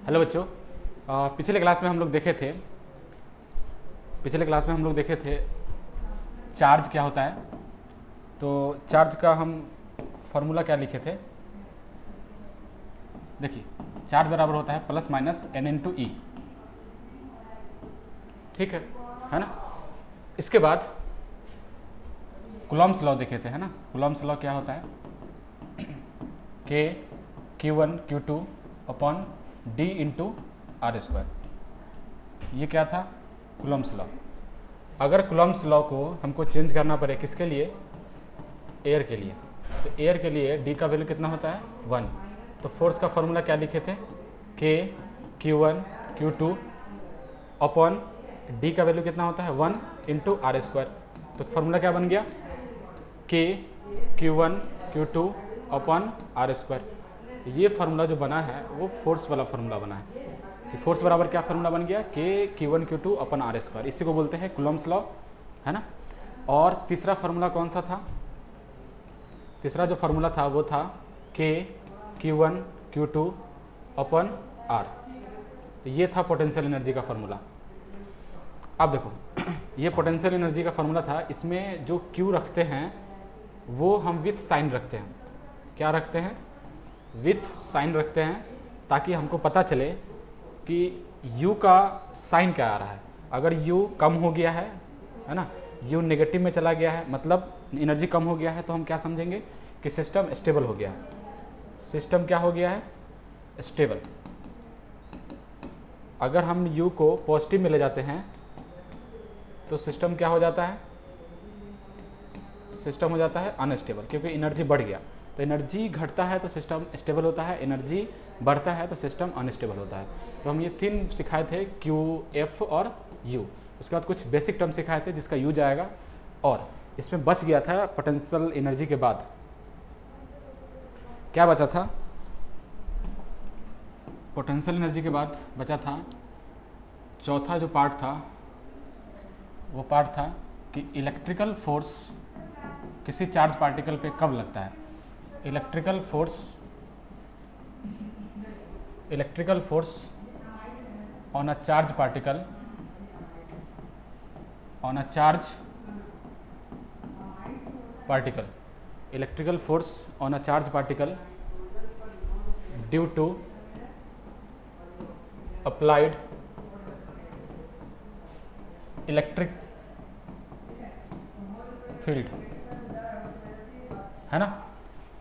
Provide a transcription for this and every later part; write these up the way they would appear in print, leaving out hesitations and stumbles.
Hello बच्चों। पिछले class में हम लोग देखे थे चार्ज क्या होता है। तो चार्ज का हम फॉर्मूला क्या लिखे थे, देखिए चार्ज बराबर होता है प्लस माइनस एन इंटू ई। ठीक है ना। इसके बाद कूलॉम्स लॉ देखे थे, है ना। कूलॉम्स लॉ क्या होता है, के Q1 Q2 upon D into R square. ये क्या था, कूलॉम्स लॉ। अगर कूलॉम्स लॉ को हमको चेंज करना पड़े किसके लिए, एयर के लिए, तो एयर के लिए डी का वैल्यू कितना होता है 1। तो फोर्स का फॉर्मूला क्या लिखे थे, के Q1 Q2 अपॉन डी का वैल्यू कितना होता है 1 इंटू आर स्क्वायर। तो फॉर्मूला क्या बन गया, के Q1 Q2 upon R square. ये फार्मूला जो बना है वो फोर्स वाला फार्मूला बना है। फोर्स बराबर क्या फार्मूला बन गया, के Q1 Q2 upon R square. इसी को बोलते हैं कूलॉम्स लॉ, है ना। और तीसरा फार्मूला कौन सा था, तीसरा जो फार्मूला था वो था के Q1 Q2 अपॉन आर। ये था पोटेंशियल एनर्जी का फार्मूला। अब देखो ये पोटेंशियल एनर्जी का फार्मूला था, इसमें जो Q रखते हैं वो हम विथ साइन रखते हैं। क्या रखते हैं, विथ साइन रखते हैं, ताकि हमको पता चले कि U का साइन क्या आ रहा है। अगर U कम हो गया है ना, U नेगेटिव में चला गया है, मतलब एनर्जी कम हो गया है, तो हम क्या समझेंगे कि सिस्टम स्टेबल हो गया है। सिस्टम क्या हो गया है, स्टेबल। अगर हम U को पॉजिटिव में ले जाते हैं तो सिस्टम क्या हो जाता है, सिस्टम हो जाता है अनस्टेबल, क्योंकि एनर्जी बढ़ गया। तो एनर्जी घटता है तो सिस्टम स्टेबल होता है, एनर्जी बढ़ता है तो सिस्टम अनस्टेबल होता है। तो हम ये तीन सिखाए थे, Q, F और U। उसके बाद कुछ बेसिक टर्म सिखाए थे जिसका U जाएगा। और इसमें बच गया था पोटेंशियल एनर्जी के बाद क्या बचा था, पोटेंशियल एनर्जी के बाद बचा था चौथा जो पार्ट था, वो पार्ट था कि इलेक्ट्रिकल फोर्स किसी चार्ज पार्टिकल पे कब लगता है। Electrical force on a charge particle electrical force on a charge particle due to applied electric field, है ना।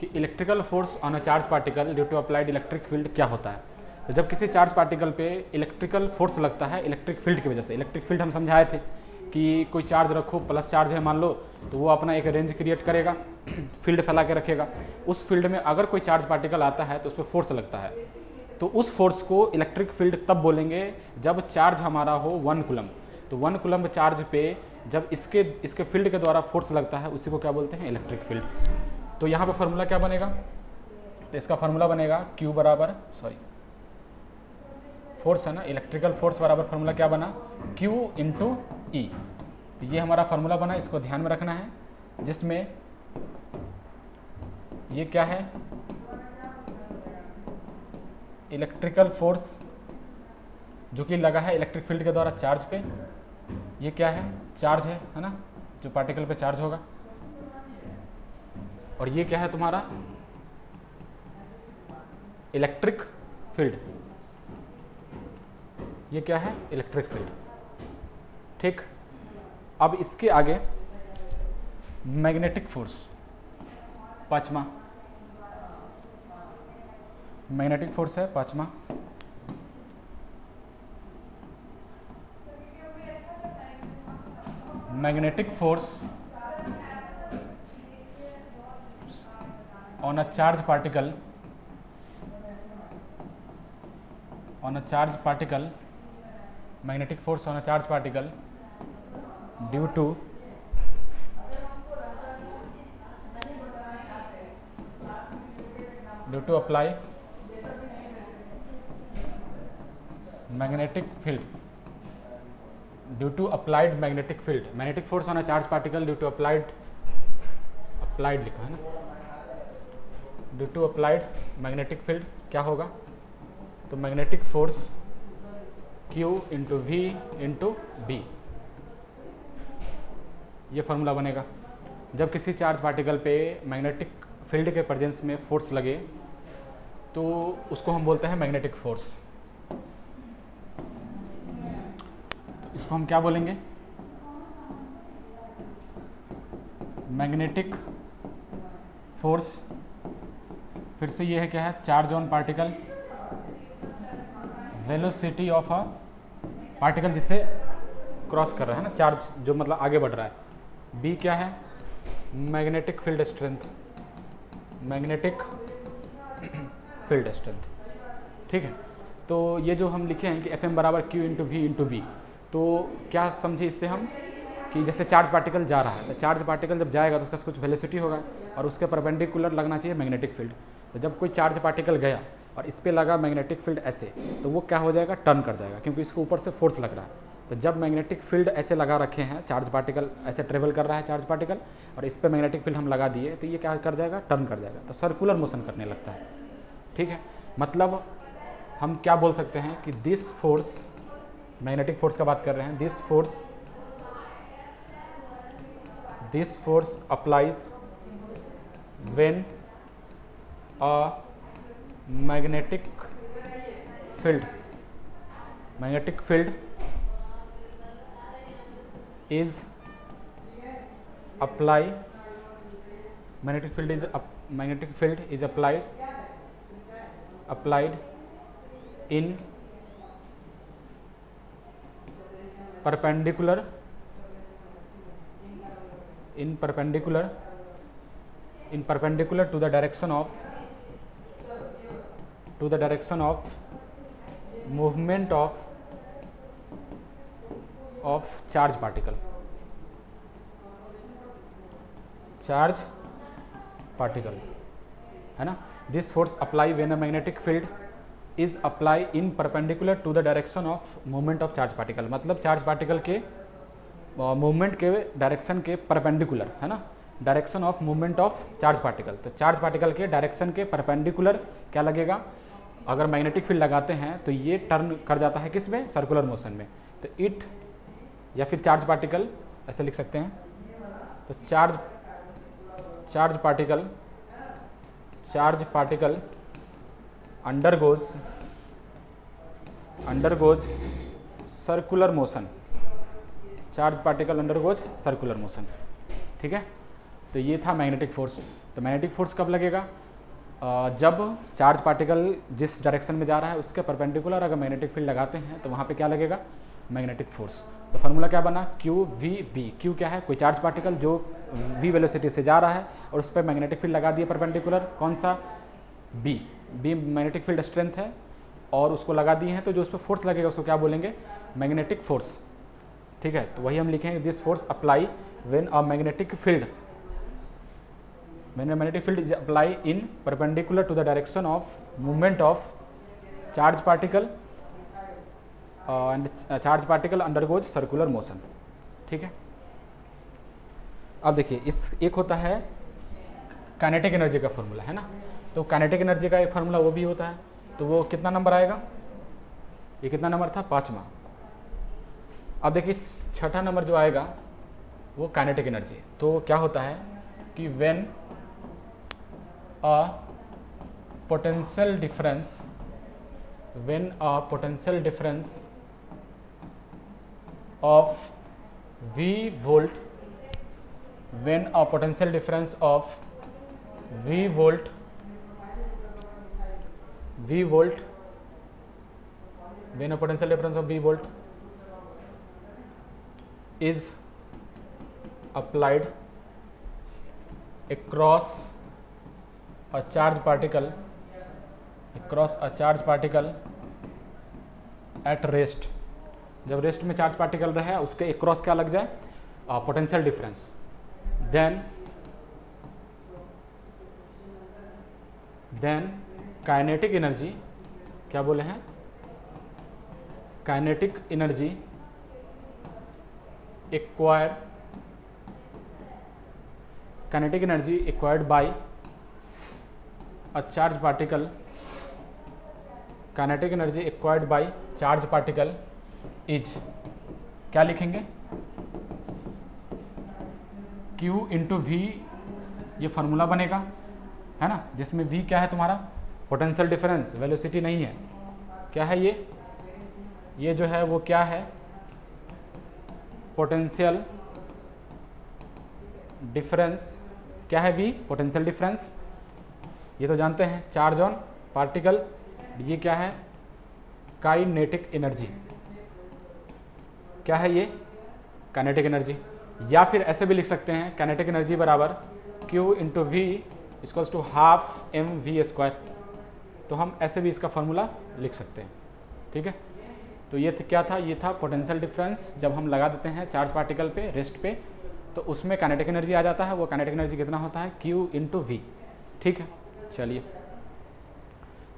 कि electrical force on a charge particle due to applied electric field क्या होता है। तो जब किसी चार्ज पार्टिकल पे इलेक्ट्रिकल फोर्स लगता है इलेक्ट्रिक फील्ड की वजह से, इलेक्ट्रिक फील्ड हम समझाए थे कि कोई चार्ज रखो, प्लस चार्ज है मान लो, तो वो अपना एक रेंज क्रिएट करेगा, फील्ड फैला के रखेगा। उस फील्ड में अगर कोई चार्ज पार्टिकल आता है तो उस पर फोर्स लगता है, तो उस फोर्स को इलेक्ट्रिक फील्ड तब बोलेंगे जब चार्ज हमारा हो 1 कूलम। तो 1 कूलम चार्ज पे जब इसके फील्ड के द्वारा फोर्स लगता है उसी को क्या बोलते हैं, इलेक्ट्रिक फील्ड। तो यहाँ पे फार्मूला क्या बनेगा, तो इसका फार्मूला बनेगा Q बराबर फोर्स है ना, इलेक्ट्रिकल फोर्स बराबर फार्मूला क्या बना, Q इंटू ई। तो ये हमारा फार्मूला बना, इसको ध्यान में रखना है, जिसमें ये क्या है, इलेक्ट्रिकल फोर्स जो कि लगा है इलेक्ट्रिक फील्ड के द्वारा चार्ज पे। ये क्या है, चार्ज है ना, जो पार्टिकल पे चार्ज होगा। और ये क्या है तुम्हारा, इलेक्ट्रिक फील्ड। ये क्या है, इलेक्ट्रिक फील्ड। ठीक। अब इसके आगे मैग्नेटिक फोर्स, पांचवा मैग्नेटिक फोर्स है, पांचवा। Magnetic force on a charge particle magnetic force on a charge particle due to apply magnetic field, due to applied magnetic field, magnetic force on a charge particle due to applied लिखा है ना, due to applied magnetic field क्या होगा, तो magnetic force Q into V into B, ये formula बनेगा। जब किसी चार्ज पार्टिकल पे मैग्नेटिक फील्ड के प्रेजेंस में फोर्स लगे तो उसको हम बोलते हैं मैग्नेटिक फोर्स। तो इसको हम क्या बोलेंगे? Magnetic force. फिर से ये है क्या है? Charge on particle, velocity of a particle जिसे क्रॉस कर रहा है ना, चार्ज जो मतलब आगे बढ़ रहा है। बी क्या है? Magnetic field strength, magnetic field strength. ठीक है, तो ये जो हम लिखे हैं कि Fm बराबर Q into V into B, तो क्या समझे इससे हम कि जैसे चार्ज पार्टिकल जा रहा है, तो चार्ज पार्टिकल जब जाएगा तो उसका कुछ वेलोसिटी होगा और उसके परपेंडिकुलर लगना चाहिए मैग्नेटिक फील्ड। तो जब कोई चार्ज पार्टिकल गया और इस पर लगा मैग्नेटिक फील्ड ऐसे, तो वो क्या हो जाएगा? टर्न कर जाएगा, क्योंकि इसको ऊपर से फोर्स लग रहा है। तो जब मैग्नेटिक फील्ड ऐसे लगा रखे हैं, चार्ज पार्टिकल ऐसे ट्रेवल कर रहा है चार्ज पार्टिकल, और इस पर मैग्नेटिक फील्ड हम लगा दिए, तो ये क्या कर जाएगा? टर्न कर जाएगा, तो सर्कुलर मोशन करने लगता है। ठीक है, मतलब हम क्या बोल सकते हैं कि दिस फोर्स, मैग्नेटिक फोर्स का बात कर रहे हैं, this force applies when a magnetic field is applied in perpendicular to the direction of movement of charge particle, है ना। This force apply when a magnetic field is apply in perpendicular to the direction of movement of charge particle, मतलब charge particle के movement के direction के perpendicular, है ना, direction of movement of charge particle. तो charge particle के direction के perpendicular क्या लगेगा? अगर मैग्नेटिक फील्ड लगाते हैं तो ये टर्न कर जाता है किस में? सर्कुलर मोशन में। तो इट, या फिर चार्ज पार्टिकल ऐसे लिख सकते हैं, तो charge particle undergoes circular motion, circular motion. ठीक है, तो ये था मैग्नेटिक फोर्स। तो मैग्नेटिक फोर्स कब लगेगा? जब चार्ज पार्टिकल जिस डायरेक्शन में जा रहा है उसके परपेंडिकुलर अगर मैग्नेटिक फील्ड लगाते हैं तो वहाँ पे क्या लगेगा? Magnetic force. तो फार्मूला क्या बना? Q V B। Q क्या है? कोई चार्ज पार्टिकल जो V वेलोसिटी से जा रहा है और उस पर मैग्नेटिक फील्ड लगा दिए परपेंडिकुलर, कौन सा? B मैग्नेटिक फील्ड स्ट्रेंथ है और उसको लगा दिए हैं, तो जो उस पर फोर्स लगेगा उसको क्या बोलेंगे? Magnetic force. ठीक है, तो वही हम लिखेंगे, this force apply when a magnetic field is applied in perpendicular to the direction of movement of charge particle and charge particle undergoes circular motion। ठीक है, अब देखिए इस एक होता है काइनेटिक एनर्जी का फॉर्मूला, है ना। तो काइनेटिक एनर्जी का एक फार्मूला वो भी होता है, तो वो कितना नंबर आएगा? ये कितना नंबर था? 5वां। अब देखिए 6ठा नंबर जो आएगा वो काइनेटिक एनर्जी। तो क्या होता है कि when a potential difference of V volt is applied across a charge particle at rest, जब रेस्ट में चार्ज पार्टिकल रहे उसके अक्रॉस क्या लग जाए? Potential difference, then kinetic energy, क्या बोले हैं? Kinetic energy acquired by a charge particle kinetic energy acquired by charge particle is, क्या लिखेंगे, Q इंटू वी, ये फार्मूला बनेगा, है ना, जिसमें V क्या है तुम्हारा, पोटेंशियल डिफरेंस, वेलोसिटी नहीं है, क्या है ये जो है वो क्या है, पोटेंशियल डिफरेंस, क्या है V, पोटेंशियल डिफरेंस, ये तो जानते हैं, चार्ज ऑन पार्टिकल, ये क्या है, काइनेटिक एनर्जी, क्या है ये, काइनेटिक एनर्जी। या फिर ऐसे भी लिख सकते हैं, काइनेटिक एनर्जी बराबर Q into V equals to half M V square, तो हम ऐसे भी इसका फॉर्मूला लिख सकते हैं, ठीक है। तो ये क्या था, ये था पोटेंशियल डिफरेंस, जब हम लगा देते हैं चार्ज पार्टिकल पे, रेस्ट पे, तो उसमें काइनेटिक एनर्जी आ जाता है, वो काइनेटिक एनर्जी कितना होता है, Q इंटू वी, ठीक है। चलिए,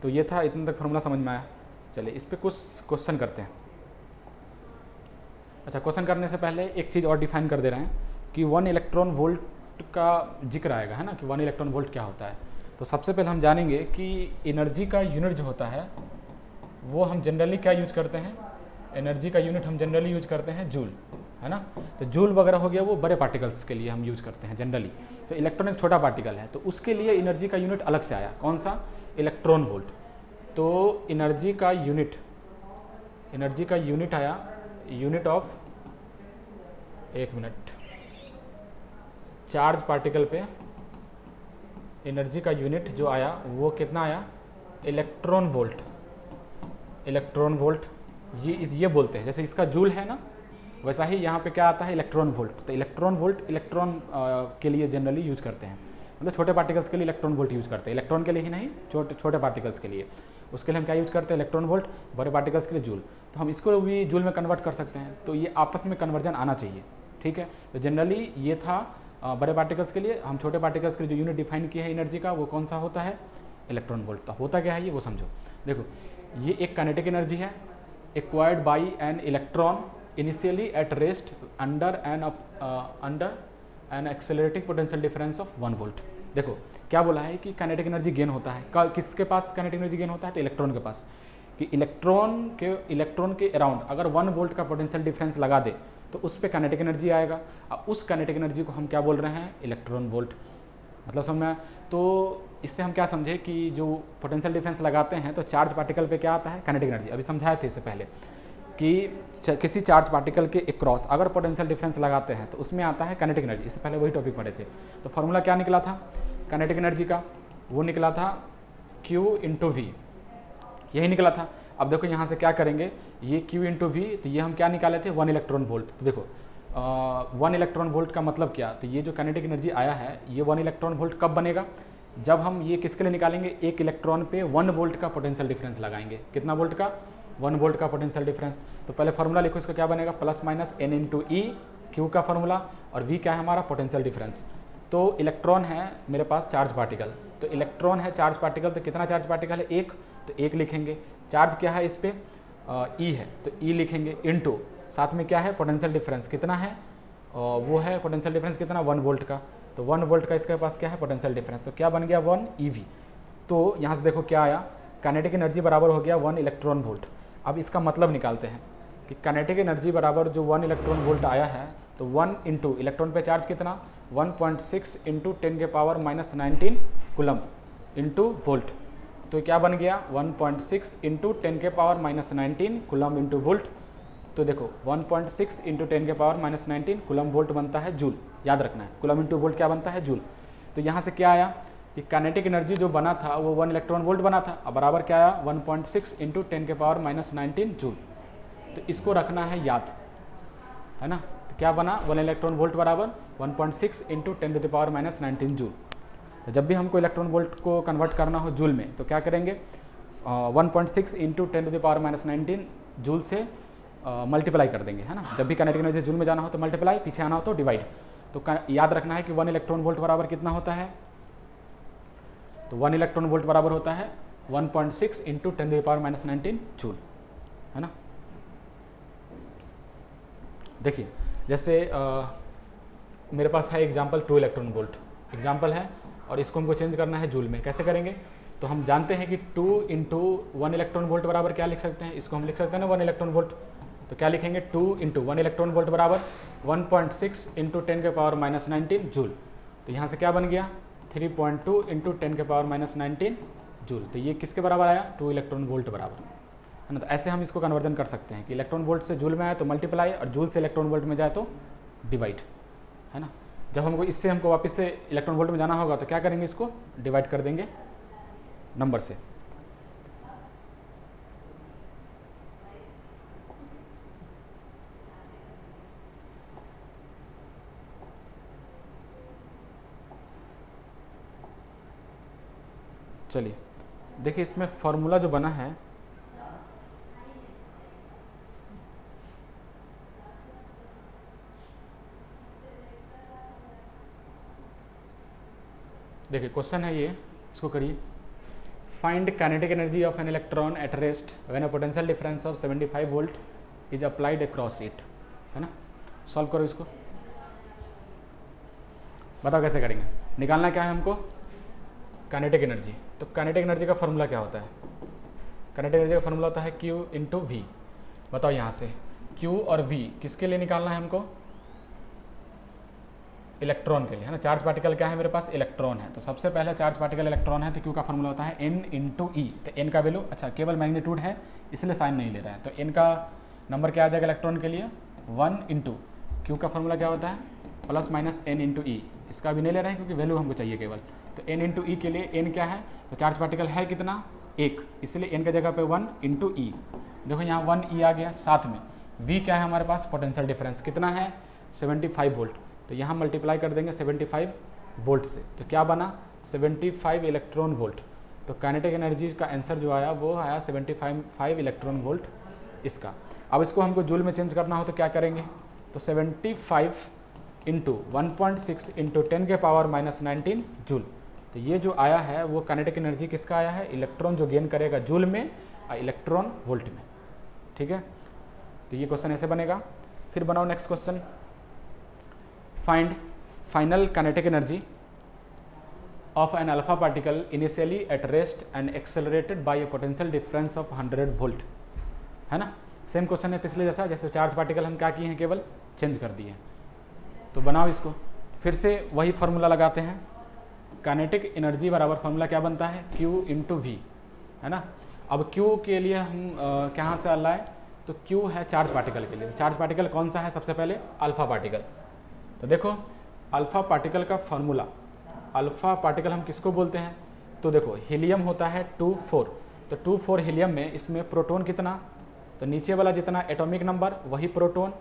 तो ये था, इतना तक फॉर्मूला समझ में आया। चलिए इस पर कुछ क्वेश्चन करते हैं। अच्छा, क्वेश्चन करने से पहले एक चीज़ और डिफाइन कर दे रहे हैं कि 1 इलेक्ट्रॉन वोल्ट का जिक्र आएगा, है ना, कि 1 इलेक्ट्रॉन वोल्ट क्या होता है। तो सबसे पहले हम जानेंगे कि एनर्जी का यूनिट जो होता है वो हम जनरली क्या यूज करते हैं, एनर्जी का यूनिट हम जनरली यूज करते हैं जूल, है ना। तो जूल वगैरह हो गया वो बड़े पार्टिकल्स के लिए हम यूज करते हैं जनरली। तो इलेक्ट्रॉन एक छोटा पार्टिकल है, तो उसके लिए एनर्जी का यूनिट अलग से आया, कौन सा, इलेक्ट्रॉन वोल्ट। तो एनर्जी का यूनिट आया, यूनिट ऑफ, एक मिनट, चार्ज पार्टिकल पे एनर्जी का यूनिट जो आया वो कितना आया, इलेक्ट्रॉन वोल्ट। इलेक्ट्रॉन वोल्ट ये बोलते हैं, जैसे इसका जूल है ना, वैसा ही यहाँ पे क्या आता है, इलेक्ट्रॉन वोल्ट। तो इलेक्ट्रॉन वोल्ट इलेक्ट्रॉन के लिए जनरली यूज करते हैं, मतलब छोटे पार्टिकल्स के लिए इलेक्ट्रॉन वोल्ट यूज करते हैं, इलेक्ट्रॉन के लिए ही नहीं, छोटे पार्टिकल्स के लिए, उसके लिए हम क्या यूज करते हैं, इलेक्ट्रॉन वोल्ट, बड़े पार्टिकल्स के लिए जूल। तो हम इसको भी जूल में कन्वर्ट कर सकते हैं, तो ये आपस में कन्वर्जन आना चाहिए, ठीक है। तो जनरली ये था बड़े पार्टिकल्स के लिए। हम छोटे पार्टिकल्स के लिए जो यूनिट डिफाइन किया है एनर्जी का, वो कौन सा होता है, इलेक्ट्रॉन वोल्ट। तो होता क्या है ये वो समझो। देखो, ये एक काइनेटिक एनर्जी है acquired by an electron initially at rest under an accelerating potential difference of 1 volt. देखो क्या बोला है कि काइनेटिक एनर्जी गेन होता है, किसके पास काइनेटिक एनर्जी गेन होता है, तो इलेक्ट्रॉन के पास। कि इलेक्ट्रॉन के अराउंड अगर 1 वोल्ट का पोटेंशियल डिफरेंस लगा दे तो उस पर काइनेटिक एनर्जी आएगा। अब उस काइनेटिक एनर्जी को हम क्या बोल रहे हैं, इलेक्ट्रॉन वोल्ट। मतलब समझ। तो इससे हम क्या समझे कि जो पोटेंशियल डिफरेंस लगाते हैं तो चार्ज पार्टिकल पे क्या आता है, काइनेटिक एनर्जी। अभी समझाए थे इससे पहले कि किसी चार्ज पार्टिकल के अक्रॉस अगर पोटेंशियल डिफरेंस लगाते हैं तो उसमें आता है काइनेटिक एनर्जी। इससे पहले वही टॉपिक पढ़े थे। तो फार्मूला क्या निकला था काइनेटिक एनर्जी का, वो निकला था Q इंटू वी, यही निकला था। अब देखो यहाँ से क्या करेंगे, ये Q इंटू वी, तो ये हम क्या निकाले थे, 1 इलेक्ट्रॉन वोल्ट। तो देखो 1 इलेक्ट्रॉन वोल्ट का मतलब क्या, तो ये जो काइनेटिक एनर्जी आया है ये 1 इलेक्ट्रॉन वोल्ट कब बनेगा, जब हम ये किसके लिए निकालेंगे, एक इलेक्ट्रॉन पे 1 वोल्ट का पोटेंशियल डिफरेंस लगाएंगे। कितना वोल्ट का, 1 वोल्ट का पोटेंशियल डिफरेंस। तो पहले फार्मूला लिखो, इसका क्या बनेगा, प्लस माइनस n इंटू ई, क्यू का फार्मूला, और वी क्या है हमारा, पोटेंशियल डिफरेंस। तो इलेक्ट्रॉन है मेरे पास चार्ज पार्टिकल, तो इलेक्ट्रॉन है चार्ज पार्टिकल, तो कितना चार्ज पार्टिकल है, एक, तो एक लिखेंगे। चार्ज क्या है इस पर, ई है, तो ई लिखेंगे, इनटू साथ में क्या है, पोटेंशियल डिफरेंस कितना है, वो है पोटेंशियल डिफरेंस कितना, 1 वोल्ट का। तो 1 वोल्ट का इसके पास क्या है, पोटेंशियल डिफरेंस, तो क्या बन गया 1 EV। तो यहाँ से देखो क्या आया, काइनेटिक एनर्जी बराबर हो गया 1 इलेक्ट्रॉन वोल्ट। अब इसका मतलब निकालते हैं कि काइनेटिक एनर्जी बराबर जो 1 इलेक्ट्रॉन वोल्ट आया है, तो 1 इंटू इलेक्ट्रॉन पे चार्ज कितना, 1.6 इंटू 10 के पावर -19 कूलम इंटू वोल्ट। तो क्या बन गया, 1.6 इंटू 10 के पावर -19 कूलम इंटू वोल्ट। तो देखो 1.6 इंटू 10 के पावर -19 कूलम वोल्ट बनता है जूल, याद रखना है, कूलम इंटू वोल्ट क्या बनता है, जूल। तो यहाँ से क्या आया कि काइनेटिक एनर्जी जो बना था वो 1 इलेक्ट्रॉन वोल्ट बना था, अब बराबर क्या आया, 1.6 इंटू 10 के पावर -19 जूल। तो इसको रखना है याद, है ना। तो क्या बना, 1 इलेक्ट्रॉन वोल्ट बराबर 1.6 into 10 to the power -19 joule. तो जब भी हमको इलेक्ट्रॉन वोल्ट को कन्वर्ट करना हो जूल में, तो क्या करेंगे, 1.6 into 10 to the power -19 joule से मल्टीप्लाई कर देंगे, है ना। जब भी काइनेटिक एनर्जी जूल में जाना हो तो मल्टीप्लाई, पीछे आना हो तो डिवाइड। तो याद रखना है कि 1 इलेक्ट्रॉन वोल्ट बराबर कितना होता है, तो 1 इलेक्ट्रॉन वोल्ट बराबर होता है 1.6 into 10 to the power -19 joule, है ना। देखिए जैसे मेरे पास है एग्जाम्पल 2 इलेक्ट्रॉन वोल्ट एग्जाम्पल है, और इसको हमको चेंज करना है जूल में। कैसे करेंगे, तो हम जानते हैं कि 2 इंटू 1 इलेक्ट्रॉन वोल्ट बराबर क्या लिख सकते हैं, इसको हम लिख सकते हैं ना 1 इलेक्ट्रॉन वोल्ट। तो क्या लिखेंगे, 2 इंटू 1 इलेक्ट्रॉन वोल्ट बराबर 1.6 इंटू 10⁻19 जूल। तो यहाँ से क्या बन गया, 3.2 इंटू 10⁻19 जूल। तो ये किसके बराबर आया, 2 इलेक्ट्रॉन वोल्ट बराबर, है ना। तो ऐसे हम इसको कन्वर्जन कर सकते हैं कि इलेक्ट्रॉन वोल्ट से जूल में आए तो मल्टीप्लाई, और जूल से इलेक्ट्रॉन वोल्ट में जाए तो डिवाइड, है ना। जब हमको इससे हमको वापस से इलेक्ट्रॉन वोल्ट में जाना होगा तो क्या करेंगे, इसको डिवाइड कर देंगे नंबर से। चलिए देखिए इसमें फॉर्मूला जो बना है, देखिए क्वेश्चन है ये, इसको करिए। Find kinetic energy of an electron at rest when a potential difference of 75 volt is applied across it, है ना। सॉल्व करो इसको, बताओ कैसे करेंगे। निकालना क्या है हमको, काइनेटिक एनर्जी। तो काइनेटिक एनर्जी का फॉर्मूला क्या होता है, काइनेटिक एनर्जी का फॉर्मूला होता है Q इंटू वी। बताओ यहाँ से Q और V किसके लिए निकालना है हमको, इलेक्ट्रॉन के लिए, है ना। चार्ज पार्टिकल क्या है मेरे पास, इलेक्ट्रॉन है। तो सबसे पहले चार्ज पार्टिकल इलेक्ट्रॉन है, तो Q का फॉर्मूला होता है N इंटू ई। तो N का वैल्यू, अच्छा केवल मैग्नीट्यूड है इसलिए साइन नहीं ले रहा है, तो N का नंबर क्या आ जाएगा इलेक्ट्रॉन के लिए 1 इंटू Q का फॉर्मूला क्या होता है प्लस माइनस N इंटू ई। इसका भी नहीं ले रहे हैं क्योंकि वैल्यू हमको चाहिए केवल। तो N इंटू ई के लिए N क्या है, तो चार्ज पार्टिकल है कितना, 1, इसलिए N की जगह पे 1 इंटू ई। देखो यहाँ 1 ई आ गया, साथ में V क्या है हमारे पास, पोटेंशियल डिफरेंस कितना है 75 वोल्ट। तो यहाँ मल्टीप्लाई कर देंगे 75 वोल्ट से, तो क्या बना 75 इलेक्ट्रॉन वोल्ट। तो काइनेटिक एनर्जी का आंसर जो आया वो आया 75 इलेक्ट्रॉन वोल्ट इसका। अब इसको हमको जूल में चेंज करना हो तो क्या करेंगे, तो 75 इंटू 1.6 इंटू 10⁻⁻19 जूल। तो ये जो आया है वो काइनेटिक एनर्जी किसका आया है, इलेक्ट्रॉन जो गेन करेगा जूल में और इलेक्ट्रॉन वोल्ट में, ठीक है। तो ये क्वेश्चन ऐसे बनेगा। फिर बनाओ next question, find final kinetic energy of an alpha particle initially at rest and accelerated by a potential difference of 100 volt, है ना। सेम क्वेश्चन है पिछले जैसा, जैसे चार्ज पार्टिकल हम क्या किए हैं, केवल चेंज कर दिए हैं। तो बनाओ इसको, फिर से वही फार्मूला लगाते हैं। काइनेटिक एनर्जी बराबर फार्मूला क्या बनता है, Q इंटू वी, है ना। अब Q के लिए हम कहाँ से लाए, तो Q है चार्ज पार्टिकल के लिए। चार्ज पार्टिकल कौन सा है, सबसे पहले अल्फा पार्टिकल। तो देखो अल्फा पार्टिकल का फॉर्मूला, अल्फा पार्टिकल हम किसको बोलते हैं, तो देखो हीलियम होता है 2,4। तो 2,4 हीलियम में इसमें प्रोटॉन कितना, तो नीचे वाला जितना एटॉमिक नंबर वही प्रोटॉन,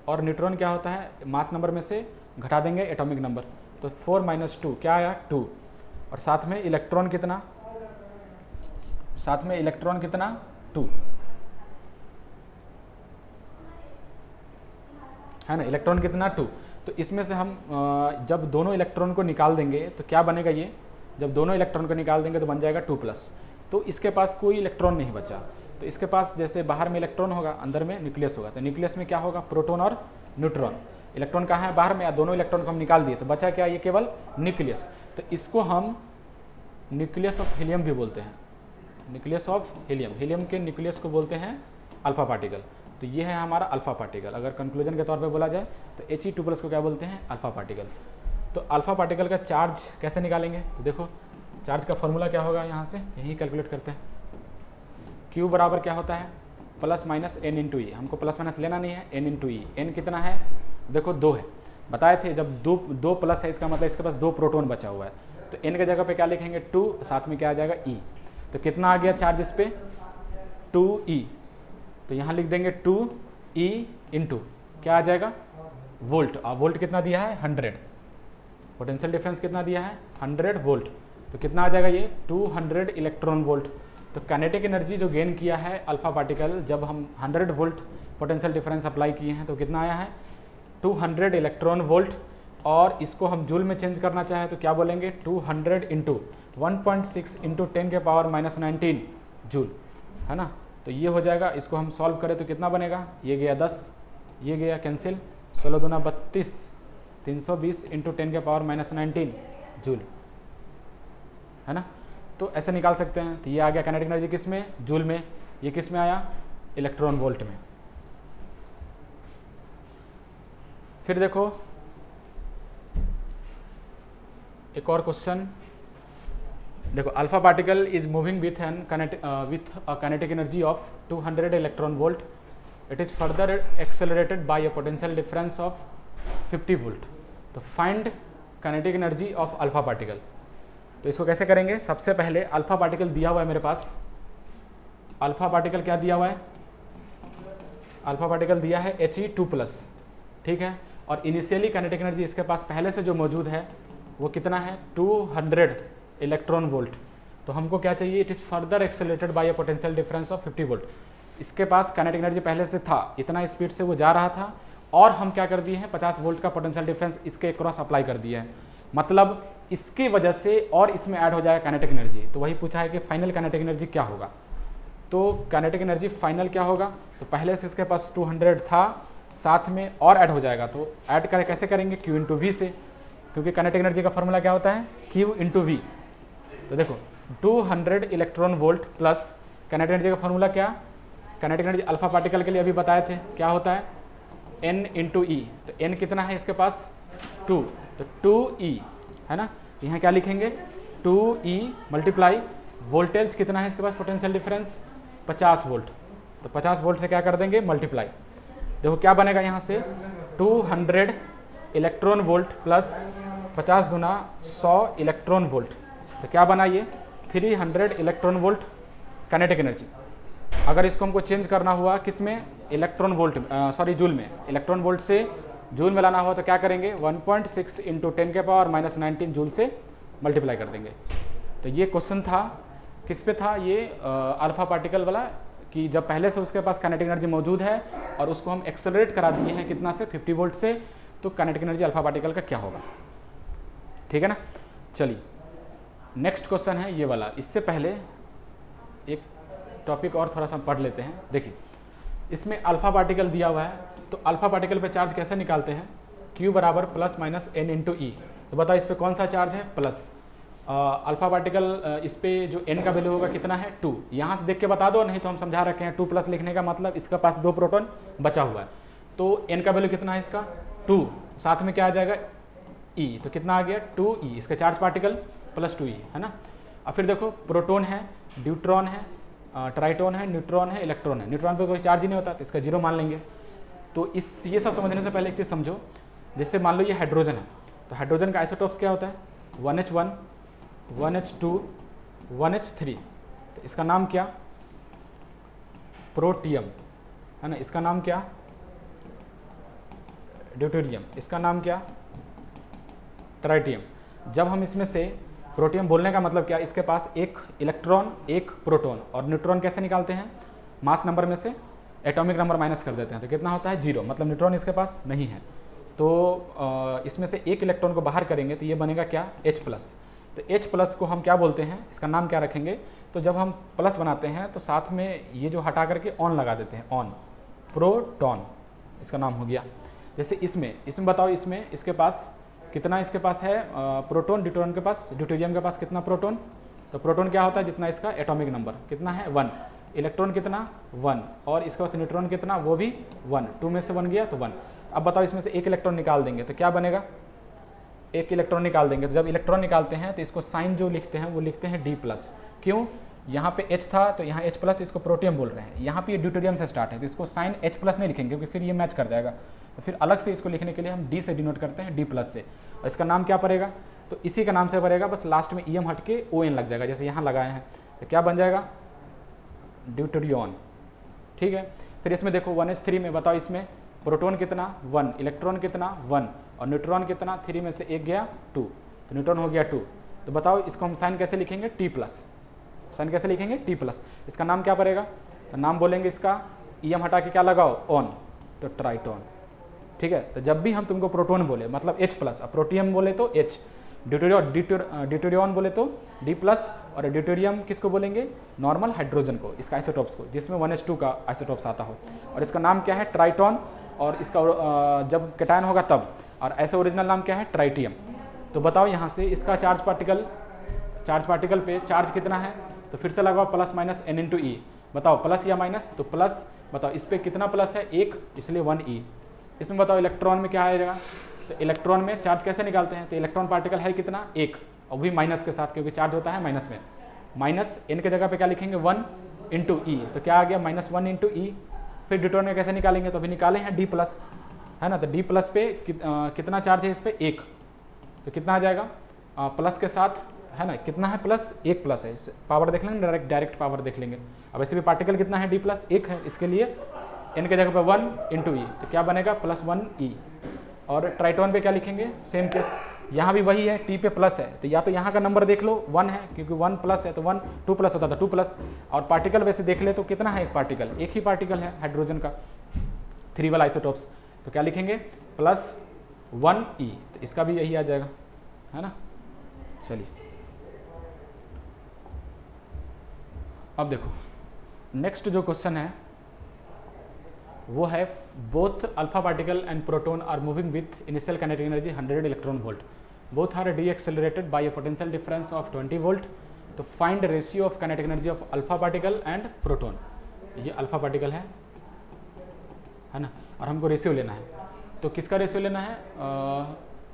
और न्यूट्रॉन क्या होता है मास नंबर में से घटा देंगे एटॉमिक नंबर। तो 4 - 2 क्या आया 2, और साथ में इलेक्ट्रॉन कितना, साथ में इलेक्ट्रॉन कितना 2, है ना। इलेक्ट्रॉन कितना 2। तो इसमें से हम जब दोनों इलेक्ट्रॉन को निकाल देंगे तो क्या बनेगा, ये जब दोनों इलेक्ट्रॉन को निकाल देंगे तो बन जाएगा 2+। तो इसके पास कोई इलेक्ट्रॉन नहीं बचा। तो इसके पास जैसे बाहर में इलेक्ट्रॉन होगा, अंदर में न्यूक्लियस होगा। तो न्यूक्लियस में क्या होगा, प्रोटॉन और न्यूट्रॉन। इलेक्ट्रॉन कहाँ है, बाहर में, या दोनों इलेक्ट्रॉन को हम निकाल दिए तो बचा क्या, ये केवल न्यूक्लियस। तो इसको हम न्यूक्लियस ऑफ हीलियम भी बोलते हैं, न्यूक्लियस ऑफ हीलियम। हीलियम के न्यूक्लियस को बोलते हैं अल्फा पार्टिकल। तो ये है हमारा अल्फा पार्टिकल। अगर कंक्लूजन के तौर पे बोला जाए तो He2+ को क्या बोलते हैं, अल्फा पार्टिकल। तो अल्फा पार्टिकल का चार्ज कैसे निकालेंगे, तो देखो चार्ज का फॉर्मूला क्या होगा, यहाँ से यही कैलकुलेट करते हैं। Q बराबर क्या होता है, प्लस माइनस N इंटू ई। हमको प्लस माइनस लेना नहीं है, N इंटू ई। N कितना है, देखो 2 है, बताए थे जब दो प्लस है इसका मतलब इसके पास 2 प्रोटॉन बचा हुआ है। तो N की जगह पे क्या लिखेंगे 2, साथ में क्या आ जाएगा E। तो कितना आ गया चार्ज इस पे 2E। तो यहाँ लिख देंगे 2E इंटू क्या आ जाएगा वोल्ट। और वोल्ट कितना दिया है 100, पोटेंशियल डिफरेंस कितना दिया है 100 वोल्ट। तो कितना आ जाएगा ये 200 इलेक्ट्रॉन वोल्ट। तो काइनेटिक एनर्जी जो गेन किया है अल्फा पार्टिकल जब हम 100 वोल्ट पोटेंशियल डिफरेंस अप्लाई किए हैं तो कितना आया है 200 इलेक्ट्रॉन वोल्ट। और इसको हम जूल में चेंज करना चाहें तो क्या बोलेंगे 200 इंटू 1.6 इंटू 10⁻⁻19 जूल, है ना। तो ये हो जाएगा, इसको हम सॉल्व करें तो कितना बनेगा, ये गया 10, ये गया कैंसिल, 16 दूना 32, 320 इंटू 10⁻⁻19 जूल, है ना। तो ऐसे निकाल सकते हैं। तो ये आ गया काइनेटिक एनर्जी किस में, जूल में, ये किस में आया, इलेक्ट्रॉन वोल्ट में। फिर देखो एक और क्वेश्चन, देखो alpha particle is moving with a kinetic energy of 200 electron volt, it is further accelerated by a potential difference of 50 volt. तो find kinetic energy of alpha particle. तो इसको कैसे करेंगे, सबसे पहले अल्फा पार्टिकल दिया हुआ है मेरे पास, अल्फा पार्टिकल क्या दिया हुआ है, अल्फा पार्टिकल दिया है He2+, ठीक है, और इनिशियली काइनेटिक एनर्जी इसके पास पहले से जो मौजूद है वो कितना है, 200 इलेक्ट्रॉन वोल्ट। तो हमको क्या चाहिए, it is further accelerated by a potential difference of 50 volt. इसके पास काइनेटिक एनर्जी पहले से था, इतना स्पीड से वो जा रहा था, और हम क्या कर दिए हैं 50 वोल्ट का पोटेंशियल डिफरेंस इसके क्रॉस अप्लाई कर दिया है, मतलब इसके वजह से और इसमें ऐड हो जाएगा काइनेटिक एनर्जी। तो वही पूछा है कि फाइनल काइनेटिक एनर्जी क्या होगा। तो काइनेटिक एनर्जी फाइनल क्या होगा, तो पहले से इसके पास 200 था, साथ में और ऐड हो जाएगा। तो ऐड कर कैसे करेंगे, Q/V से, क्योंकि काइनेटिक एनर्जी का फॉर्मूला क्या होता है, Q/V। तो देखो 200 electron volt plus kinetic energy का फॉर्मूला क्या, काइनेटिक एनर्जी अल्फा पार्टिकल के लिए अभी बताए थे, क्या होता है, N/E। तो N कितना है इसके पास, 2, तो 2E है ना। यहाँ क्या लिखेंगे, 2E मल्टीप्लाई वोल्टेज कितना है इसके पास, पोटेंशियल डिफरेंस 50 वोल्ट। तो 50 वोल्ट से क्या कर देंगे, मल्टीप्लाई। देखो क्या बनेगा यहाँ से, 200 इलेक्ट्रॉन वोल्ट प्लस 50 गुना 100 इलेक्ट्रॉन वोल्ट। तो क्या बना ये, 300 इलेक्ट्रॉन वोल्ट काइनेटिक एनर्जी। अगर इसको हमको चेंज करना हुआ किस में, इलेक्ट्रॉन वोल्ट, सॉरी जूल में, इलेक्ट्रॉन वोल्ट से जूल में लाना हुआ तो क्या करेंगे, 1.6 × 10⁻⁻19 जूल से मल्टीप्लाई कर देंगे। तो ये क्वेश्चन था, किस पे था ये, अल्फा पार्टिकल वाला, कि जब पहले से उसके पास काइनेटिक एनर्जी मौजूद है और उसको हम एक्सेलरेट करा दिए हैं कितना से, 50 वोल्ट से, तो काइनेटिक एनर्जी अल्फा पार्टिकल का क्या होगा, ठीक है ना। चलिए नेक्स्ट क्वेश्चन है ये वाला। इससे पहले एक टॉपिक और थोड़ा सा पढ़ लेते हैं। देखिए इसमें अल्फा पार्टिकल दिया हुआ है, तो अल्फा पार्टिकल पे चार्ज कैसे निकालते हैं, Q बराबर +-N/E। तो बताओ इस पर कौन सा चार्ज है, प्लस। अल्फा पार्टिकल इस पे जो N का वैल्यू होगा कितना है, 2। यहाँ से देख के बता दो, नहीं तो हम समझा रखे हैं, 2+ लिखने का मतलब इसके पास 2 प्रोटॉन बचा हुआ है। तो N का वैल्यू कितना है इसका, 2, साथ में क्या आ जाएगा, E। तो कितना आ गया, 2E, इसका चार्ज पार्टिकल प्लस 2E है ना। अब फिर देखो प्रोटॉन है, ड्यूट्रॉन है, ट्राइटॉन है, न्यूट्रॉन है, इलेक्ट्रॉन है। न्यूट्रॉन पे कोई चार्ज ही नहीं होता तो इसका 0 मान लेंगे। तो इस ये सब समझने से पहले एक चीज़ समझो, जैसे मान लो ये हाइड्रोजन है, तो हाइड्रोजन का आइसोटॉप्स क्या होता है, 1H1, 1H2, 1H3। तो इसका नाम क्या, प्रोटियम है ना, इसका नाम क्या, ड्यूटेरियम, इसका नाम क्या, ट्राइटियम। जब हम इसमें से प्रोटियम बोलने का मतलब क्या, इसके पास एक इलेक्ट्रॉन एक प्रोटॉन, और न्यूट्रॉन कैसे निकालते हैं, मास नंबर में से एटॉमिक नंबर माइनस कर देते हैं, तो कितना होता है 0, मतलब न्यूट्रॉन इसके पास नहीं है। तो इसमें से एक इलेक्ट्रॉन को बाहर करेंगे तो ये बनेगा क्या, H+। तो H+ को हम क्या बोलते हैं, इसका नाम क्या रखेंगे, तो जब हम प्लस बनाते हैं तो साथ में ये जो हटा करके ऑन लगा देते हैं, ऑन, प्रोटॉन इसका नाम हो गया। जैसे इसमें बताओ, इसमें इसके पास कितना, इसके पास है प्रोटॉन, ड्यूट्रॉन के पास, ड्यूटेरियम के पास कितना प्रोटॉन, तो प्रोटॉन क्या होता है, जितना इसका एटॉमिक नंबर कितना है 1, इलेक्ट्रॉन कितना 1, और इसके पास न्यूट्रॉन कितना, वो भी 1, 2 में से 1 गया तो 1। अब बताओ इसमें से एक इलेक्ट्रॉन निकाल देंगे तो क्या बनेगा, एक इलेक्ट्रॉन निकाल देंगे। तो जब इलेक्ट्रॉन निकालते हैं तो इसको साइन जो लिखते हैं वो लिखते हैं D+। क्यों, यहाँ पे H था तो यहाँ H+, इसको प्रोटियम बोल रहे हैं, यहाँ पे ये ड्यूटेरियम से स्टार्ट है तो इसको साइन H+ नहीं लिखेंगे क्योंकि फिर ये मैच कर जाएगा। तो फिर अलग से इसको लिखने के लिए हम D से डिनोट करते हैं, D+ से। और इसका नाम क्या पड़ेगा, तो इसी का नाम से पड़ेगा, बस लास्ट में EM हट के ON लग जाएगा, जैसे यहाँ लगाए हैं। तो क्या बन जाएगा, ड्यूटेरियन, ठीक है। फिर इसमें देखो 1H3 में बताओ, इसमें प्रोटॉन कितना 1, इलेक्ट्रॉन कितना 1, और न्यूट्रॉन कितना, 3 में से 1 गया 2, तो न्यूट्रॉन हो गया 2। तो बताओ इसको हम साइन कैसे लिखेंगे, T+, साइन कैसे लिखेंगे T+। इसका नाम क्या पड़ेगा, तो नाम बोलेंगे इसका, EM हटा के क्या लगाओ, ऑन, तो ट्राइटॉन, ठीक है। तो जब भी हम तुमको प्रोटॉन बोले मतलब H+, अब प्रोटियम बोले तो H, ड्यूटेरियन बोले तो D+, और ड्यूटेरियम किसको बोलेंगे, नॉर्मल हाइड्रोजन को, इसका आइसोटॉप्स को, जिसमें 1H2 का आइसोटॉप्स आता हो। और इसका नाम क्या है, ट्राइटॉन, और इसका जब कैटायन होगा तब, और ऐसे ओरिजिनल नाम क्या है, ट्राइटियम। तो बताओ यहाँ से इसका चार्ज पार्टिकल चार्ज पार्टिकल पे चार्ज कितना है, तो फिर से लगाओ प्लस माइनस n इंटू ई। बताओ प्लस या माइनस, तो प्लस, बताओ इस पर कितना प्लस है, 1, इसलिए 1e। इसमें बताओ इलेक्ट्रॉन में क्या आएगा, तो इलेक्ट्रॉन में चार्ज कैसे निकालते हैं, तो इलेक्ट्रॉन पार्टिकल है कितना, 1, और भी माइनस के साथ, क्योंकि चार्ज होता है माइनस में। माइनस n के जगह पे क्या लिखेंगे, 1 इंटू ई, तो क्या आ गया -1 इंटू ई। फिर ड्यूटोन में कैसे निकालेंगे, तो अभी निकाले हैं d प्लस, है ना, तो d प्लस पे कितना चार्ज है इस पर, 1, तो कितना आ जाएगा प्लस के साथ, है ना, कितना है प्लस, 1 प्लस है, पावर देख लेंगे, डायरेक्ट पावर देख लेंगे। अब ऐसे भी पार्टिकल कितना है, d प्लस 1 है, इसके लिए n के जगह पे 1 इंटू ई, तो क्या बनेगा +1e। और ट्राइटोन पे क्या लिखेंगे, सेम केस, यहाँ भी वही है, t पे प्लस है, तो या तो यहाँ का नंबर देख लो 1 है, क्योंकि 1 प्लस है तो 1, 2 प्लस होता था 2 प्लस। और पार्टिकल वैसे देख ले तो कितना है, एक पार्टिकल, एक ही पार्टिकल है हाइड्रोजन का, 3 वाला आइसोटोप्स, तो क्या लिखेंगे +1e, तो इसका भी यही आ जाएगा, है ना। चलिए अब देखो नेक्स्ट जो क्वेश्चन है वो है, both alpha particle and proton are moving with initial kinetic energy 100 electron volt, both are decelerated by a potential difference of 20 volt, तो find ratio of kinetic energy of alpha particle and proton. ये alpha particle है ना, और हमको ratio लेना है, तो किसका रेशियो लेना है,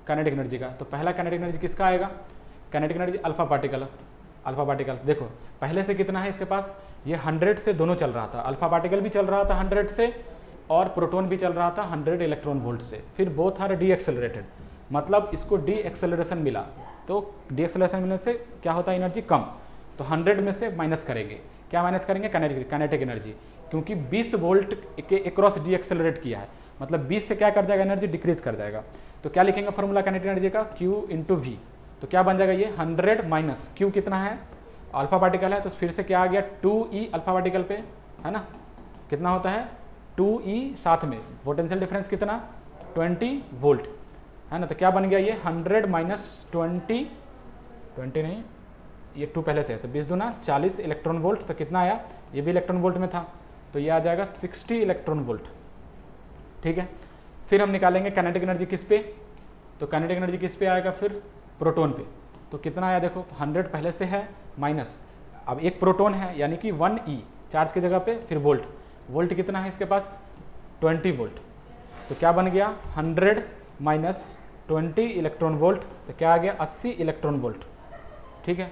काइनेटिक एनर्जी का। तो पहला काइनेटिक एनर्जी किसका आएगा, kinetic energy alpha particle, alpha particle देखो पहले से कितना है इसके पास, ये 100 से दोनों चल रहा था, अल्फा पार्टिकल भी चल रहा था 100 से और प्रोटॉन भी चल रहा था 100 इलेक्ट्रॉन वोल्ट से। फिर बोथ आर डी एक्सेलरेटेड, मतलब इसको डी एक्सेलरेशन मिला, तो डी एक्सेलरेशन मिलने से क्या होता है, एनर्जी कम, तो 100 में से माइनस करेंगे, क्या माइनस करेंगे, काइनेटिक एनर्जी, क्योंकि 20 वोल्ट के अक्रॉस डी एक्सेलरेट किया है, मतलब 20 से क्या कर जाएगा, एनर्जी डिक्रीज कर जाएगा। तो क्या लिखेंगे फॉर्मूला काइनेटिक एनर्जी का, Q इंटू वी, तो क्या बन जाएगा ये 100 माइनस Q कितना है, अल्फा पार्टिकल है, तो फिर से क्या आ गया 2e अल्फा पार्टिकल पे, है ना, कितना होता है 2e, साथ में पोटेंशियल डिफरेंस कितना 20 वोल्ट, है ना, तो क्या बन गया ये 100 माइनस 20 नहीं, ये 2 पहले से है, तो 20 दूना 40 इलेक्ट्रॉन वोल्ट, तो कितना आया, ये भी इलेक्ट्रॉन वोल्ट में था, तो ये आ जाएगा 60 इलेक्ट्रॉन वोल्ट। ठीक है, फिर हम निकालेंगे काइनेटिक एनर्जी किस पे, तो काइनेटिक एनर्जी किस पे आएगा, फिर प्रोटॉन पे, तो कितना आया देखो 100 पहले से है माइनस, अब एक प्रोटॉन है यानी कि 1e चार्ज की जगह पे, फिर वोल्ट, वोल्ट कितना है इसके पास 20 वोल्ट, तो क्या बन गया 100 माइनस 20 इलेक्ट्रॉन वोल्ट, तो क्या आ गया 80 इलेक्ट्रॉन वोल्ट। ठीक है,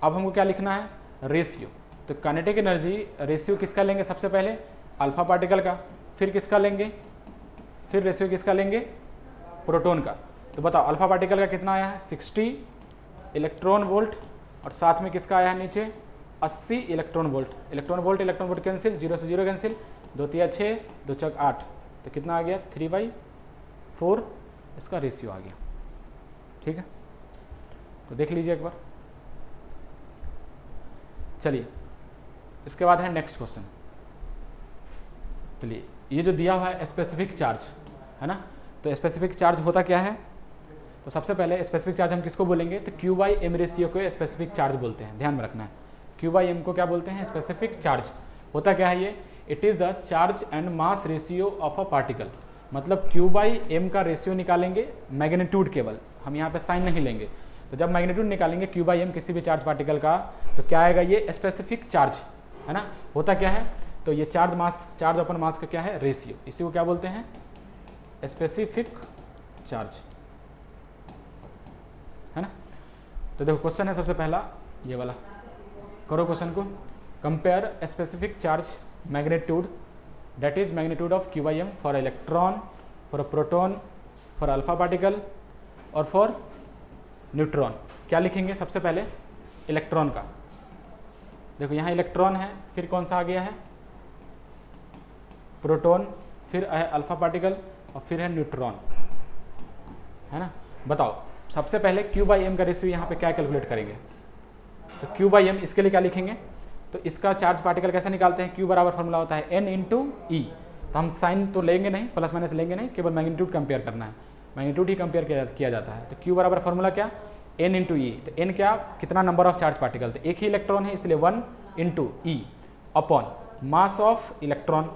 अब हमको क्या लिखना है, रेशियो, तो काइनेटिक एनर्जी रेशियो किसका लेंगे, सबसे पहले अल्फा पार्टिकल का, फिर किसका लेंगे, फिर रेशियो किसका लेंगे, प्रोटॉन का। तो बताओ अल्फा पार्टिकल का कितना आया है 60 इलेक्ट्रॉन वोल्ट, और साथ में किसका आया है नीचे 80 electron volt, electron volt cancel, 0 से 0 कैंसिल, 2 तिया 6, 2 चौक 8, तो कितना आ गया 3/4 इसका रेशियो आ गया। ठीक है, तो देख लीजिए एक बार। चलिए इसके बाद है नेक्स्ट क्वेश्चन। चलिए ये जो दिया हुआ है स्पेसिफिक चार्ज, है ना, तो स्पेसिफिक चार्ज होता क्या है, तो सबसे पहले स्पेसिफिक चार्ज हम किसको बोलेंगे, तो Q/m रेशियो को स्पेसिफिक चार्ज बोलते हैं, ध्यान में रखना है, Q/m को क्या बोलते हैं, स्पेसिफिक चार्ज। होता क्या है ये, it is the charge and mass ratio of a particle, मतलब Q/m का रेशियो निकालेंगे, मैग्नीट्यूड केवल, हम यहाँ पे साइन नहीं लेंगे, तो जब मैग्नीट्यूड निकालेंगे Q/m किसी भी चार्ज पार्टिकल का, तो क्या आएगा ये स्पेसिफिक चार्ज, है ना। होता क्या है, तो ये चार्ज अपन मास का क्या है रेशियो, इसी को क्या बोलते हैं स्पेसिफिक चार्ज, है ना। तो देखो क्वेश्चन है सबसे पहला ये वाला, करो क्वेश्चन को, compare specific charge magnitude, that is magnitude of Q/m for electron, for a proton, for alpha particle और फॉर न्यूट्रॉन। क्या लिखेंगे सबसे पहले इलेक्ट्रॉन का, देखो यहाँ इलेक्ट्रॉन है, फिर कौन सा आ गया है प्रोटॉन, फिर है अल्फा पार्टिकल और फिर है न्यूट्रॉन, है ना। बताओ सबसे पहले Q/m का रेशियो यहाँ पे क्या कैलकुलेट करेंगे, तो Q/m इसके लिए क्या लिखेंगे, तो इसका चार्ज पार्टिकल कैसे निकालते हैं, Q बराबर फॉर्मूला होता है n इंटू ई, तो हम साइन तो लेंगे नहीं, प्लस माइनस लेंगे नहीं, केवल मैग्नीट्यूड कंपेयर करना है, मैग्नीट्यूड ही कंपेयर किया जाता है। तो Q बराबर फॉर्मूला क्या, n इंटू ई, तो n क्या, कितना नंबर ऑफ चार्ज पार्टिकल, तो एक ही इलेक्ट्रॉन है इसलिए 1 into E upon mass of electron.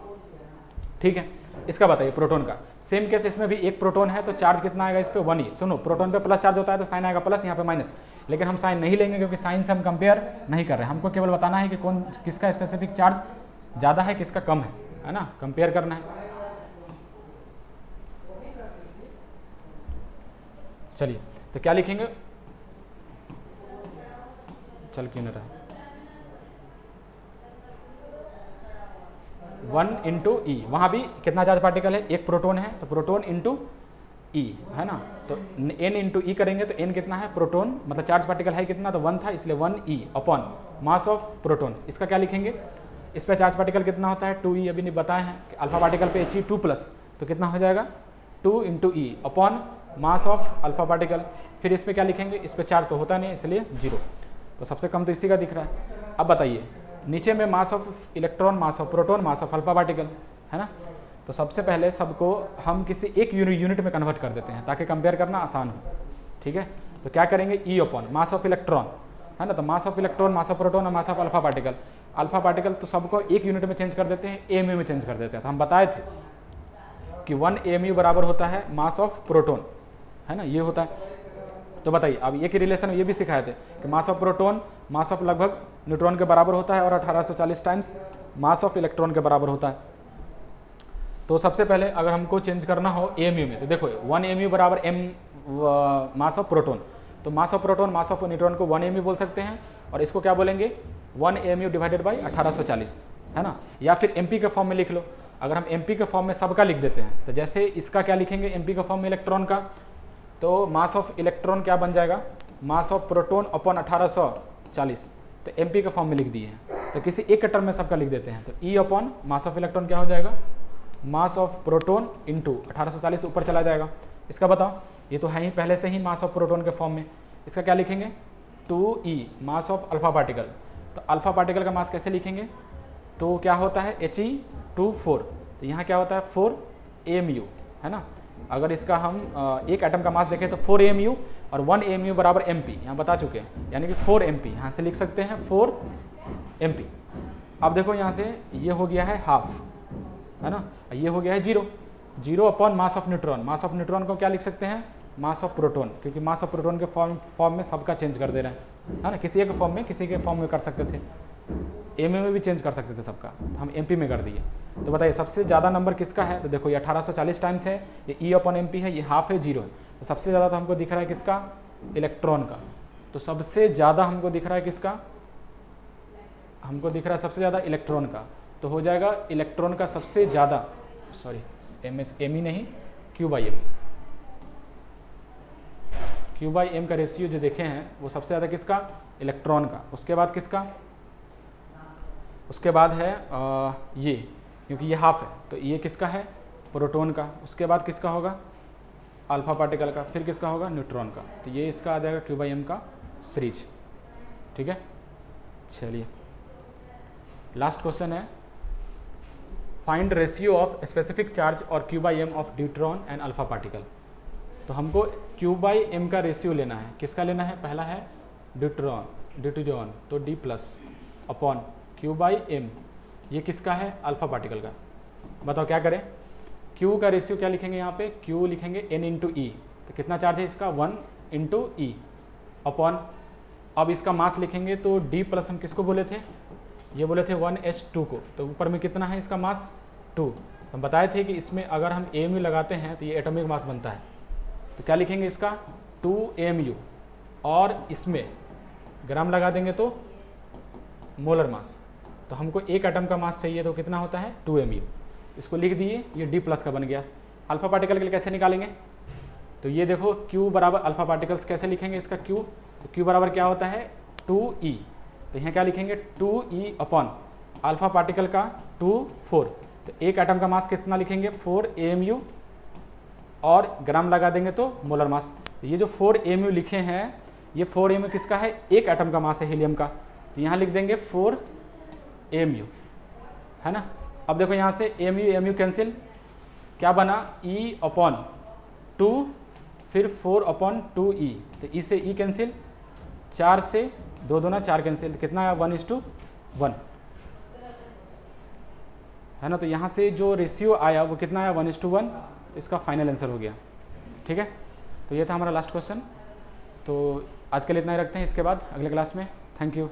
ठीक है, इसका बताइए प्रोटॉन का, सेम केस इसमें भी एक प्रोटॉन है, तो चार्ज कितना आएगा इस पे 1e, सुनो प्रोटॉन पे प्लस चार्ज होता है तो साइन आएगा प्लस, यहाँ पे माइनस, लेकिन हम साइन नहीं लेंगे क्योंकि साइन से हम कंपेयर नहीं कर रहे हैं, हमको केवल बताना है कि कौन किसका स्पेसिफिक चार्ज ज़्यादा है किसका कम है ना, कंपेयर करना है। चलिए तो क्या लिखेंगे, चल क्यों नहीं रहा, 1 इंटू ई, वहाँ भी कितना चार्ज पार्टिकल है, एक प्रोटोन है तो प्रोटोन इंटू ई है ना, तो n इंटू ई करेंगे तो n कितना है, प्रोटोन मतलब चार्ज पार्टिकल है कितना, तो 1 था इसलिए 1 ई अपॉन मास ऑफ प्रोटोन। इसका क्या लिखेंगे, इस पर चार्ज पार्टिकल कितना होता है 2e, अभी नहीं बताए हैं कि अल्फा पार्टिकल पे He 2 प्लस, तो कितना हो जाएगा 2 into E upon mass of alpha particle. फिर इस पर क्या लिखेंगे, इस पर चार्ज तो होता नहीं इसलिए 0, तो सबसे कम तो इसी का दिख रहा है। अब बताइए नीचे में मास of electron, mass of proton, mass of alpha particle है ना, तो सबसे पहले सबको हम किसी एक यूनिट में कन्वर्ट कर देते हैं ताकि कंपेयर करना आसान हो, ठीक है। तो क्या करेंगे, e upon mass of electron है ना, तो mass of electron, mass of proton और mass of alpha particle. Alpha particle तो सबको एक यूनिट में चेंज कर देते हैं, एएमयू में चेंज कर देते हैं। तो हम बताए थे कि 1 एएमयू बराबर होता है मास ऑफ प्रोटोन है ना, ये होता है। तो बताइए अब ये की रिलेशन ये भी सिखाए थे कि मास ऑफ प्रोटोन मास ऑफ लगभग न्यूट्रॉन के बराबर होता है और 1840 टाइम्स मास ऑफ इलेक्ट्रॉन के बराबर होता है। तो सबसे पहले अगर हमको चेंज करना हो एएमयू में, तो देखो 1 एएमयू बराबर मास ऑफ प्रोटोन, तो mass of proton mass of neutron को 1 एएमयू बोल सकते हैं और इसको क्या बोलेंगे 1 एएमयू डिवाइडेड बाई 1840 है ना, या फिर एमपी के फॉर्म में लिख लो। अगर हम एमपी के फॉर्म में सबका लिख देते हैं तो जैसे इसका क्या लिखेंगे एमपी के फॉर्म में इलेक्ट्रॉन का, तो मास ऑफ इलेक्ट्रॉन क्या बन जाएगा, मास ऑफ प्रोटोन अपॉन 1840, तो एमपी के फॉर्म में लिख दिए हैं। तो किसी एक टर्म में सबका लिख देते हैं, तो ई अपॉन मास ऑफ इलेक्ट्रॉन क्या हो जाएगा, मास ऑफ प्रोटोन इंटू 1840 ऊपर चला जाएगा। इसका बताओ, ये तो है ही पहले से ही मास ऑफ प्रोटोन के फॉर्म में, इसका क्या लिखेंगे 2e mass of alpha particle. तो अल्फा पार्टिकल का मास कैसे लिखेंगे, तो क्या होता है He24, तो यहाँ क्या होता है 4 AMU है ना। अगर इसका हम एक एटम का मास देखें तो 4 AMU और 1 AMU बराबर MP, यहाँ बता चुके हैं, यानी कि 4 MP, यहाँ से लिख सकते हैं 4 MP। अब देखो यहाँ से ये हो गया है हाफ है ना, ये हो गया है 0 upon mass of neutron. Mass of neutron को क्या लिख सकते हैं, मास ऑफ प्रोटोन, क्योंकि मास ऑफ प्रोटोन के फॉर्म में सबका चेंज कर दे रहे हैं है ना, किसी एक फॉर्म में किसी के फॉर्म में कर सकते थे, एम में भी चेंज कर सकते थे सबका, तो हम एमपी में कर दिए। तो बताइए सबसे ज़्यादा नंबर किसका है, तो देखो ये 1840 टाइम्स है, ये ई अपॉन एम पी है, ये हाफ है 0 है, तो सबसे ज़्यादा तो हमको दिख रहा है किसका, इलेक्ट्रॉन का। तो सबसे ज़्यादा हमको दिख रहा है किसका, हमको दिख रहा है सबसे ज़्यादा इलेक्ट्रॉन का, तो हो जाएगा इलेक्ट्रॉन का सबसे ज़्यादा, सॉरी एम ही नहीं, क्यू बाई एम का रेशियो जो देखे हैं वो सबसे ज़्यादा किसका, इलेक्ट्रॉन का। उसके बाद किसका, उसके बाद है ये, क्योंकि ये हाफ है तो ये किसका है, प्रोटॉन का। उसके बाद किसका होगा, अल्फा पार्टिकल का। फिर किसका होगा, न्यूट्रॉन का। तो ये इसका आ जाएगा क्यू बाई एम का सीरीज, ठीक है। चलिए लास्ट क्वेश्चन है, find ratio of specific charge और q by m of deuteron and alpha particle. तो हमको क्यू बाई एम का रेशियो लेना है, किसका लेना है, पहला है ड्यूट्रॉन तो d plus upon q by m, ये किसका है, अल्फा पार्टिकल का। बताओ क्या करें, क्यू का रेशियो क्या लिखेंगे यहाँ पे, क्यू लिखेंगे एन इंटू ई, तो कितना चार्ज है इसका 1 इंटू ई अपॉन, अब इसका मास लिखेंगे तो डी प्लस हम किसको बोले थे, ये बोले थे 1s2 को, तो ऊपर में कितना है इसका मास 2। हम बताए थे कि इसमें अगर हम AMU लगाते हैं तो ये एटॉमिक मास बनता है, तो क्या लिखेंगे इसका 2 AMU, और इसमें ग्राम लगा देंगे तो मोलर मास। तो हमको एक एटम का मास चाहिए तो कितना होता है 2 AMU, इसको लिख दिए, ये डी प्लस का बन गया। अल्फा पार्टिकल के लिए कैसे निकालेंगे, तो ये देखो Q बराबर अल्फा पार्टिकल्स कैसे लिखेंगे इसका Q, तो Q बराबर क्या होता है 2E, तो यहाँ क्या लिखेंगे 2E अपॉन अल्फा पार्टिकल का 4, तो एक एटम का मास कितना लिखेंगे 4 AMU और ग्राम लगा देंगे तो मोलर मास। तो ये जो 4 AMU लिखे हैं, ये 4 AMU किसका है, एक एटम का मास है हीलियम का, तो यहाँ लिख देंगे 4 AMU है ना। अब देखो यहाँ से AMU कैंसिल, क्या बना E अपॉन 2, फिर 4 अपॉन 2E, तो E से E कैंसिल, 4 से 2 दूना 4 कैंसिल, कितना आया 1:1 है ना। तो यहाँ से जो रेशियो आया वो कितना आया 1:1, इसका फाइनल आंसर हो गया, ठीक है। तो ये था हमारा लास्ट क्वेश्चन। तो आज के लिए इतना ही रखते हैं, इसके बाद अगले क्लास में। Thank you.